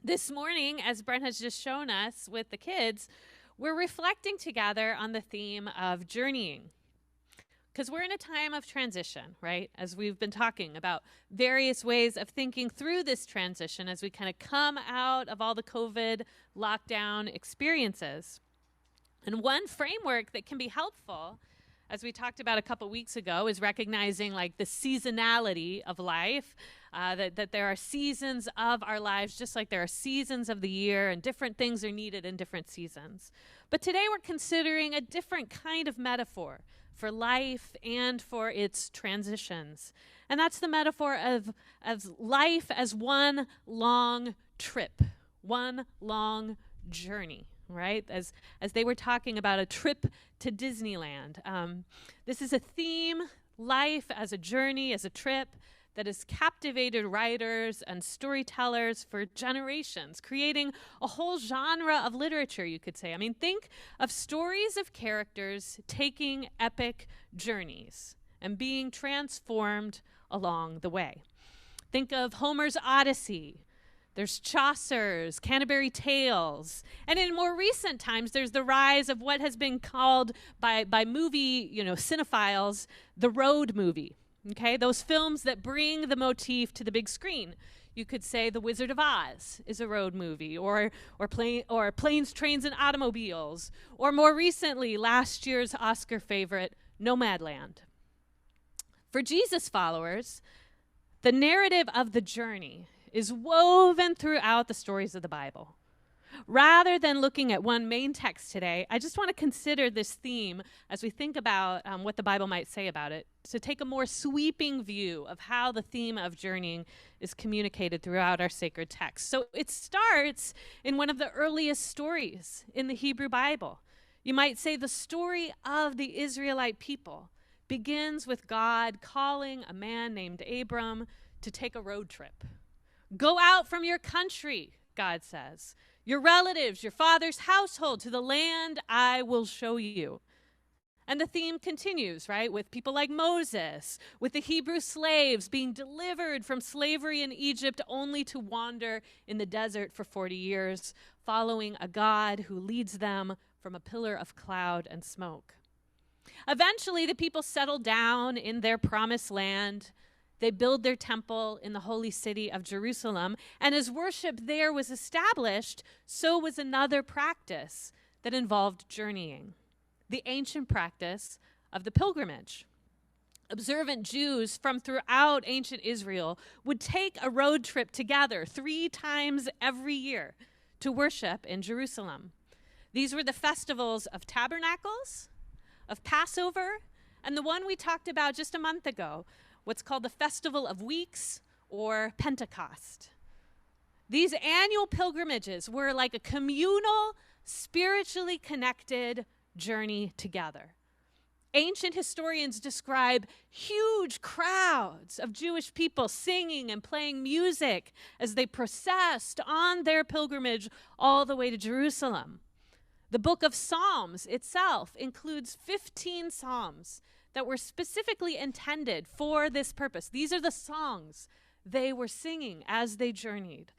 This morning, as Brent has just shown us with the kids, we're reflecting together on the theme of journeying. Because we're in a time of transition, right? As we've been talking about various ways of thinking through this transition as we kind of come out of all the COVID lockdown experiences. And one framework that can be helpful, as we talked about a couple weeks ago, is recognizing like the seasonality of life, that there are seasons of our lives, just like there are seasons of the year, and different things are needed in different seasons. But today we're considering a different kind of metaphor for life and for its transitions. And that's the metaphor of life as one long trip, one long journey, right? As they were talking about a trip to Disneyland. This is a theme, life as a journey, as a trip, that has captivated writers and storytellers for generations, creating a whole genre of literature, you could say. I mean, think of stories of characters taking epic journeys and being transformed along the way. Think of Homer's Odyssey. There's Chaucer's Canterbury Tales. And in more recent times, there's the rise of what has been called by movie, cinephiles, the road movie. Okay, those films that bring the motif to the big screen. You could say The Wizard of Oz is a road movie, or Planes, Trains, and Automobiles, or more recently, last year's Oscar favorite, Nomadland. For Jesus followers, the narrative of the journey is woven throughout the stories of the Bible. Rather than looking at one main text today, I just want to consider this theme as we think about what the Bible might say about it, to take a more sweeping view of how the theme of journeying is communicated throughout our sacred text. So it starts in one of the earliest stories in the Hebrew Bible. You might say the story of the Israelite people begins with God calling a man named Abram to take a road trip. Go out from your country, God says, your relatives, your father's household, to the land I will show you. And the theme continues, right, with people like Moses, with the Hebrew slaves being delivered from slavery in Egypt only to wander in the desert for 40 years, following a God who leads them from a pillar of cloud and smoke. Eventually, the people settle down in their promised land. They build their temple in the holy city of Jerusalem, and as worship there was established, so was another practice that involved journeying, the ancient practice of the pilgrimage. Observant Jews from throughout ancient Israel would take a road trip together 3 times every year to worship in Jerusalem. These were the festivals of Tabernacles, of Passover, and the one we talked about just a month ago, what's called the Festival of Weeks, or Pentecost. These annual pilgrimages were like a communal, spiritually connected journey together. Ancient historians describe huge crowds of Jewish people singing and playing music as they processed on their pilgrimage all the way to Jerusalem. The book of Psalms itself includes 15 psalms that were specifically intended for this purpose. These are the songs they were singing as they journeyed.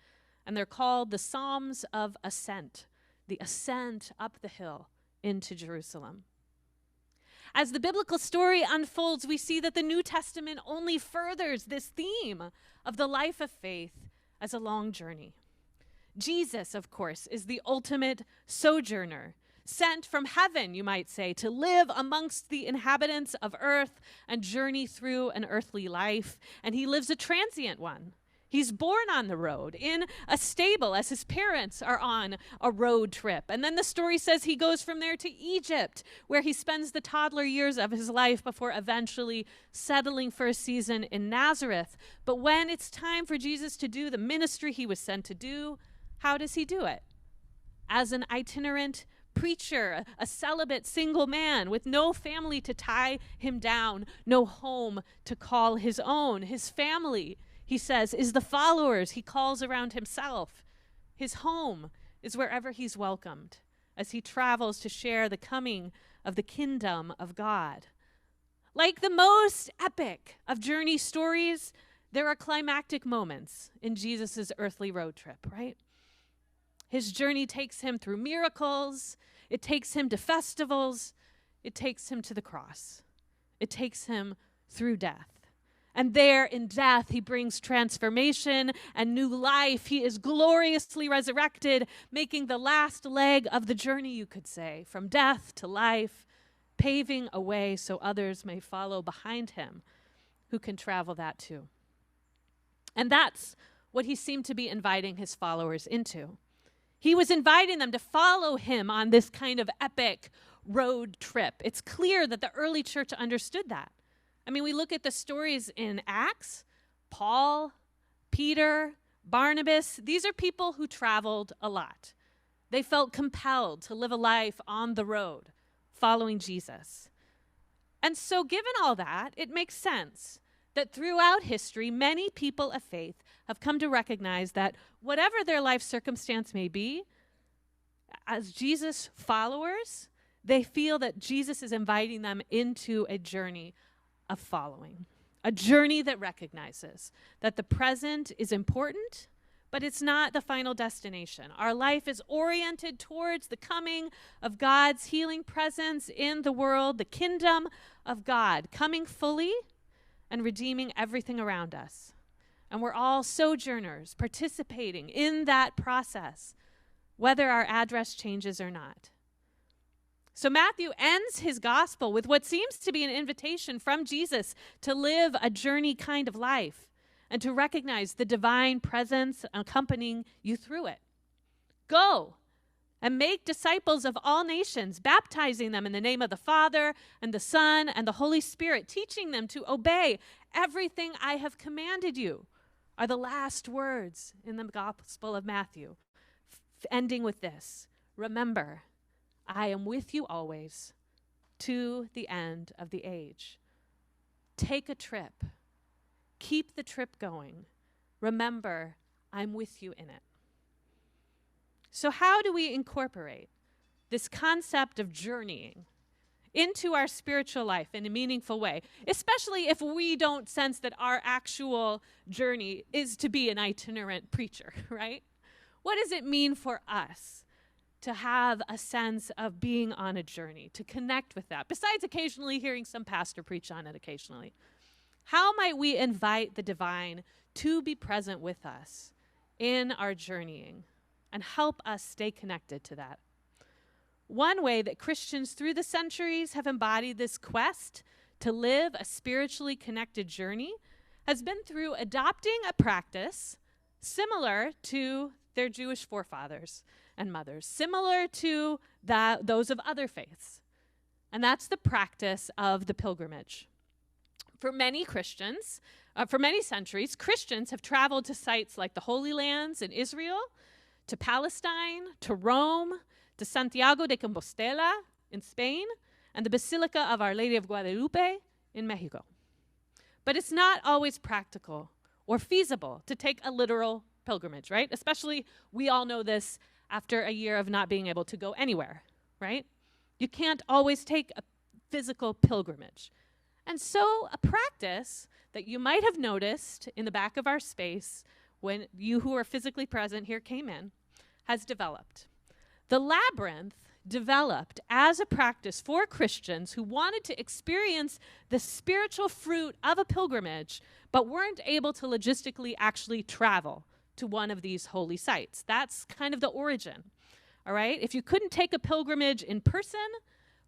And they're called the Psalms of Ascent, the ascent up the hill into Jerusalem. As the biblical story unfolds, we see that the New Testament only furthers this theme of the life of faith as a long journey. Jesus, of course, is the ultimate sojourner, sent from heaven, you might say, to live amongst the inhabitants of earth and journey through an earthly life. And he lives a transient one. He's born on the road in a stable as his parents are on a road trip. And then the story says he goes from there to Egypt, where he spends the toddler years of his life before eventually settling for a season in Nazareth. But when it's time for Jesus to do the ministry he was sent to do, how does he do it? As an itinerant preacher, a celibate single man with no family to tie him down, no home to call his own. His family, he says, is the followers he calls around himself. His home is wherever he's welcomed as he travels to share the coming of the kingdom of God. Like the most epic of journey stories, there are climactic moments in Jesus' earthly road trip, right? His journey takes him through miracles. It takes him to festivals. It takes him to the cross. It takes him through death. And there in death, he brings transformation and new life. He is gloriously resurrected, making the last leg of the journey, you could say, from death to life, paving a way so others may follow behind him who can travel that too. And that's what he seemed to be inviting his followers into. He was inviting them to follow him on this kind of epic road trip. It's clear that the early church understood that. I mean, we look at the stories in Acts, Paul, Peter, Barnabas. These are people who traveled a lot. They felt compelled to live a life on the road, following Jesus. And so given all that, it makes sense that throughout history, many people of faith have come to recognize that whatever their life circumstance may be, as Jesus followers, they feel that Jesus is inviting them into a journey of following, a journey that recognizes that the present is important, but it's not the final destination. Our life is oriented towards the coming of God's healing presence in the world, the kingdom of God, coming fully and redeeming everything around us. And we're all sojourners participating in that process, whether our address changes or not. So Matthew ends his gospel with what seems to be an invitation from Jesus to live a journey kind of life and to recognize the divine presence accompanying you through it. Go and make disciples of all nations, baptizing them in the name of the Father and the Son and the Holy Spirit, teaching them to obey everything I have commanded you, are the last words in the Gospel of Matthew, ending with this: remember, I am with you always to the end of the age. Take a trip. Keep the trip going. Remember, I'm with you in it. So how do we incorporate this concept of journeying into our spiritual life in a meaningful way, especially if we don't sense that our actual journey is to be an itinerant preacher, right? What does it mean for us to have a sense of being on a journey, to connect with that, besides occasionally hearing some pastor preach on it occasionally? How might we invite the divine to be present with us in our journeying and help us stay connected to that? One way that Christians through the centuries have embodied this quest to live a spiritually connected journey has been through adopting a practice similar to their Jewish forefathers and mothers, similar to those of other faiths. And that's the practice of the pilgrimage. For many Christians, for many centuries, Christians have traveled to sites like the Holy Lands in Israel, to Palestine, to Rome, to Santiago de Compostela in Spain, and the Basilica of Our Lady of Guadalupe in Mexico. But it's not always practical or feasible to take a literal pilgrimage, right? Especially, we all know this after a year of not being able to go anywhere, right? You can't always take a physical pilgrimage. And so a practice that you might have noticed in the back of our space when you who are physically present here came in has developed. The labyrinth developed as a practice for Christians who wanted to experience the spiritual fruit of a pilgrimage, but weren't able to logistically actually travel to one of these holy sites. That's kind of the origin, all right? If you couldn't take a pilgrimage in person,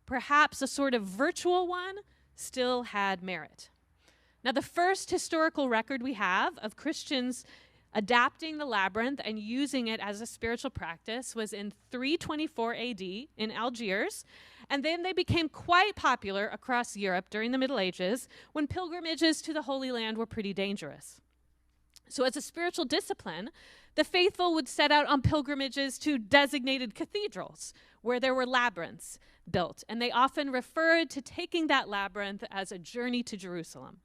perhaps a sort of virtual one still had merit. Now, the first historical record we have of Christians adapting the labyrinth and using it as a spiritual practice was in 324 AD in Algiers, and then they became quite popular across Europe during the Middle Ages when pilgrimages to the Holy Land were pretty dangerous. So as a spiritual discipline, the faithful would set out on pilgrimages to designated cathedrals where there were labyrinths built, and they often referred to taking that labyrinth as a journey to Jerusalem.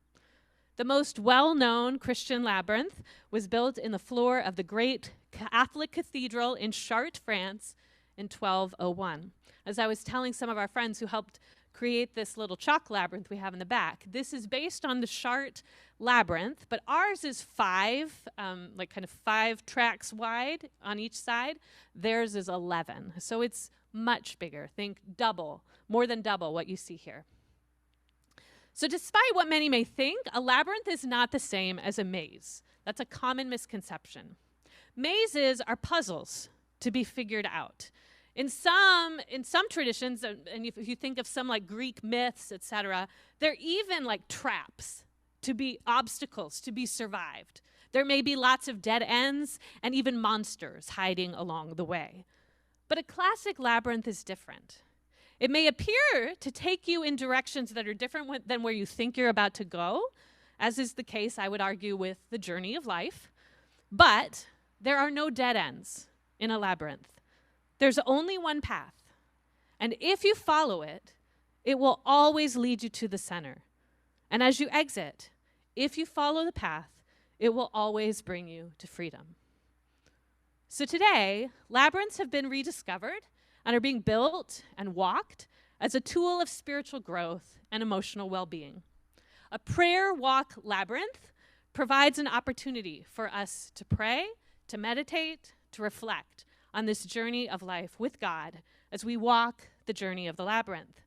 The most well-known Christian labyrinth was built in the floor of the great Catholic cathedral in Chartres, France in 1201. As I was telling some of our friends who helped create this little chalk labyrinth we have in the back. This is based on the Chart labyrinth, but ours is 5, like kind of 5 tracks wide on each side. Theirs is 11. So it's much bigger. Think double, more than double what you see here. So despite what many may think, a labyrinth is not the same as a maze. That's a common misconception. Mazes are puzzles to be figured out. In some traditions, and if you think of some like Greek myths, etc., they're even like traps to be obstacles to be survived. There may be lots of dead ends and even monsters hiding along the way. But a classic labyrinth is different. It may appear to take you in directions that are different than where you think you're about to go, as is the case, I would argue, with the journey of life. But there are no dead ends in a labyrinth. There's only one path. And if you follow it, it will always lead you to the center. And as you exit, if you follow the path, it will always bring you to freedom. So today, labyrinths have been rediscovered and are being built and walked as a tool of spiritual growth and emotional well-being. A prayer walk labyrinth provides an opportunity for us to pray, to meditate, to reflect on this journey of life with God as we walk the journey of the labyrinth.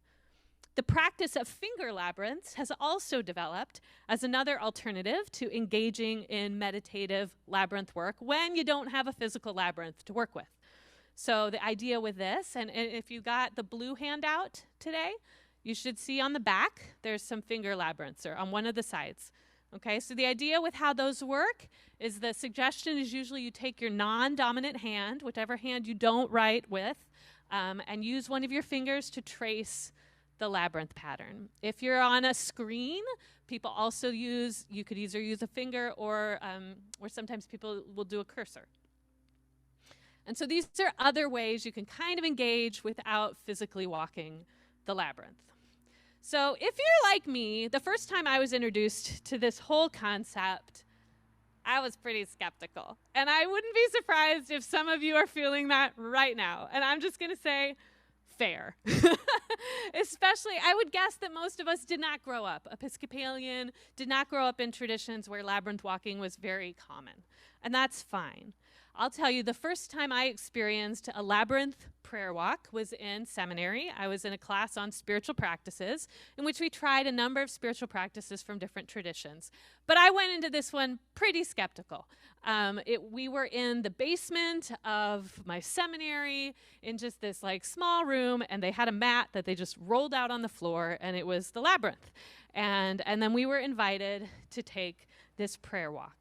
The practice of finger labyrinths has also developed as another alternative to engaging in meditative labyrinth work when you don't have a physical labyrinth to work with. So the idea with this, and if you got the blue handout today, you should see on the back, there's some finger labyrinths or on one of the sides. Okay, so the idea with how those work is the suggestion is usually you take your non-dominant hand, whichever hand you don't write with, and use one of your fingers to trace the labyrinth pattern. If you're on a screen, people also you could either use a finger or sometimes people will do a cursor. And so these are other ways you can kind of engage without physically walking the labyrinth. So if you're like me, the first time I was introduced to this whole concept, I was pretty skeptical. And I wouldn't be surprised if some of you are feeling that right now. And I'm just going to say, fair. Especially, I would guess that most of us did not grow up Episcopalian, did not grow up in traditions where labyrinth walking was very common. And that's fine. I'll tell you, the first time I experienced a labyrinth prayer walk was in seminary. I was in a class on spiritual practices in which we tried a number of spiritual practices from different traditions. But I went into this one pretty skeptical. We were in the basement of my seminary in just this like small room, and they had a mat that they just rolled out on the floor, and it was the labyrinth. And then we were invited to take this prayer walk.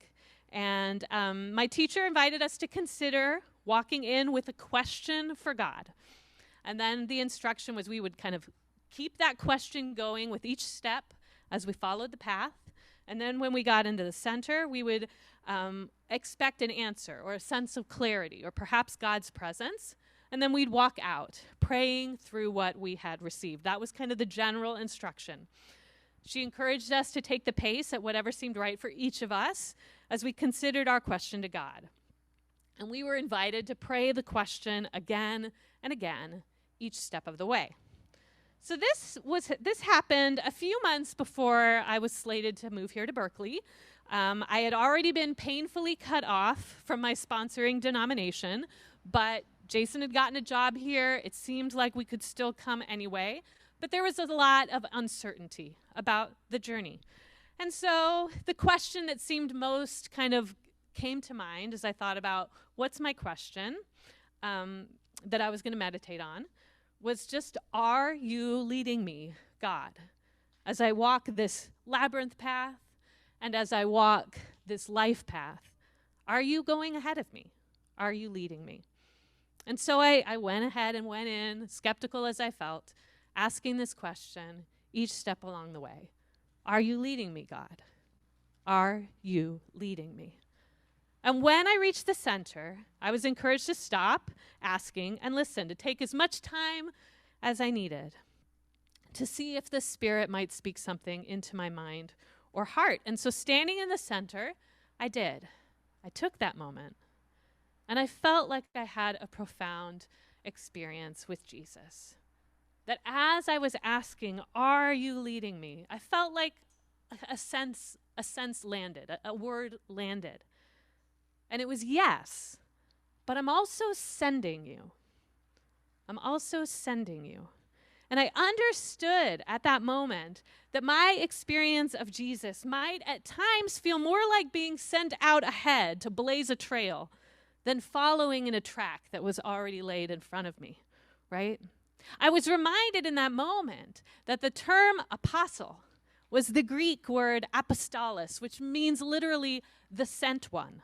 And my teacher invited us to consider walking in with a question for God. And then the instruction was we would kind of keep that question going with each step as we followed the path. And then when we got into the center, we would expect an answer or a sense of clarity or perhaps God's presence. And then we'd walk out praying through what we had received. That was kind of the general instruction. She encouraged us to take the pace at whatever seemed right for each of us as we considered our question to God. And we were invited to pray the question again and again, each step of the way. So this happened a few months before I was slated to move here to Berkeley. I had already been painfully cut off from my sponsoring denomination, but Jason had gotten a job here. It seemed like we could still come anyway, but there was a lot of uncertainty about the journey. And so the question that seemed most kind of came to mind as I thought about what's my question that I was going to meditate on was just, are you leading me, God, as I walk this labyrinth path and as I walk this life path? Are you going ahead of me? Are you leading me? And so I went ahead and went in, skeptical as I felt, asking this question each step along the way. Are you leading me, God? Are you leading me? And when I reached the center, I was encouraged to stop asking and listen, to take as much time as I needed to see if the Spirit might speak something into my mind or heart. And so standing in the center, I did. I took that moment, and I felt like I had a profound experience with Jesus. that as I was asking, "Are you leading me?" I felt like a sense landed, a word landed. And it was yes, but I'm also sending you. I'm also sending you. And I understood at that moment that my experience of Jesus might at times feel more like being sent out ahead to blaze a trail than following in a track that was already laid in front of me, right? I was reminded in that moment that the term apostle was the Greek word apostolos, which means literally the sent one.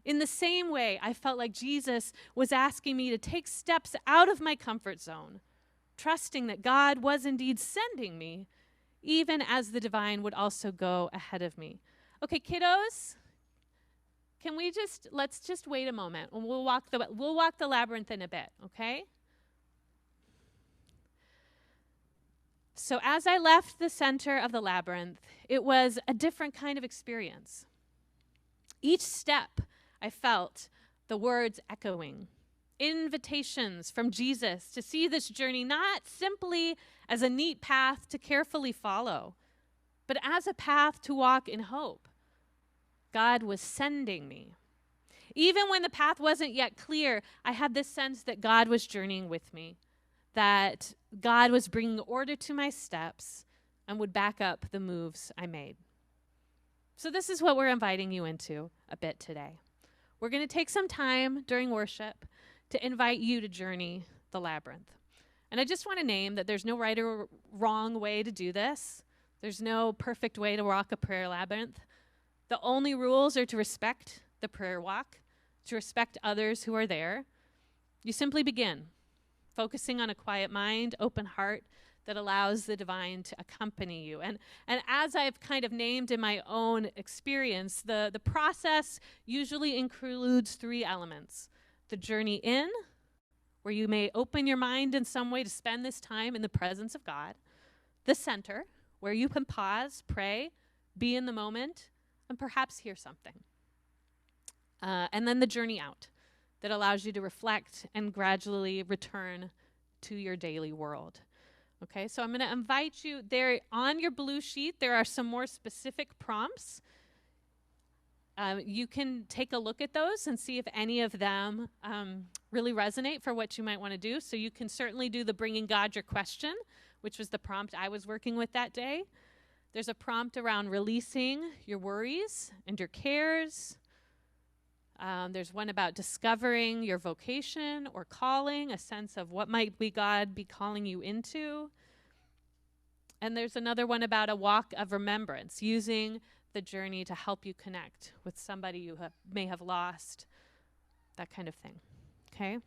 In the same way, I felt like Jesus was asking me to take steps out of my comfort zone, trusting that God was indeed sending me, even as the divine would also go ahead of me. Okay, kiddos, let's just wait a moment, and we'll walk the labyrinth in a bit, okay? So as I left the center of the labyrinth, it was a different kind of experience. Each step, I felt the words echoing, invitations from Jesus to see this journey not simply as a neat path to carefully follow, but as a path to walk in hope. God was sending me. Even when the path wasn't yet clear, I had this sense that God was journeying with me, that God was bringing order to my steps and would back up the moves I made. So this is what we're inviting you into a bit today. We're going to take some time during worship to invite you to journey the labyrinth. And I just want to name that there's no right or wrong way to do this. There's no perfect way to walk a prayer labyrinth. The only rules are to respect the prayer walk, to respect others who are there. You simply begin, focusing on a quiet mind, open heart that allows the divine to accompany you. And as I've kind of named in my own experience, the process usually includes 3 elements. The journey in, where you may open your mind in some way to spend this time in the presence of God. The center, where you can pause, pray, be in the moment, and perhaps hear something. And then the journey out, that allows you to reflect and gradually return to your daily world. Okay, so I'm going to invite you there on your blue sheet. There are some more specific prompts. You can take a look at those and see if any of them really resonate for what you might want to do. So you can certainly do the bringing God your question, which was the prompt I was working with that day. There's a prompt around releasing your worries and your cares. There's one about discovering your vocation or calling, a sense of what might be God be calling you into. And there's another one about a walk of remembrance, using the journey to help you connect with somebody you may have lost, that kind of thing. Okay?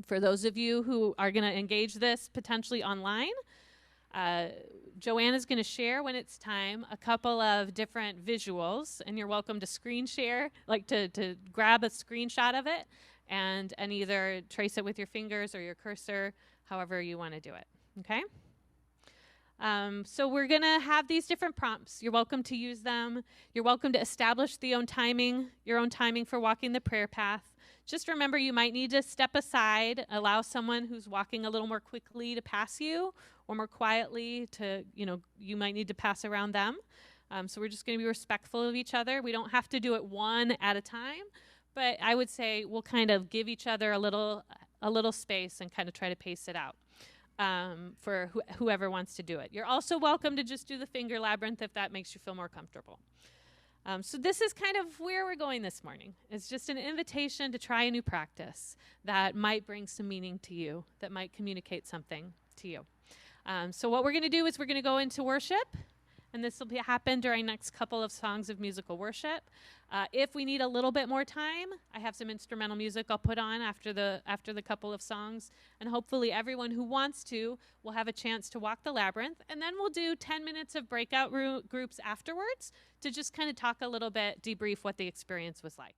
For those of you who are going to engage this potentially online, Joanna's going to share when it's time a couple of different visuals, and you're welcome to screen share, like to grab a screenshot of it and either trace it with your fingers or your cursor, however you want to do it. Okay? So we're going to have these different prompts. You're welcome to use them. You're welcome to establish your own timing for walking the prayer path. Just remember, you might need to step aside, allow someone who's walking a little more quickly to pass you, or more quietly to, you might need to pass around them. So we're just going to be respectful of each other. We don't have to do it one at a time, but I would say we'll kind of give each other a little space and kind of try to pace it out for whoever wants to do it. You're also welcome to just do the finger labyrinth if that makes you feel more comfortable. So this is kind of where we're going this morning. It's just an invitation to try a new practice that might bring some meaning to you, that might communicate something to you. So what we're going to do is we're going to go into worship, and this will happen during next couple of songs of musical worship. If we need a little bit more time, I have some instrumental music I'll put on after the couple of songs, and hopefully everyone who wants to will have a chance to walk the labyrinth, and then we'll do 10 minutes of breakout groups afterwards to just kind of talk a little bit, debrief what the experience was like.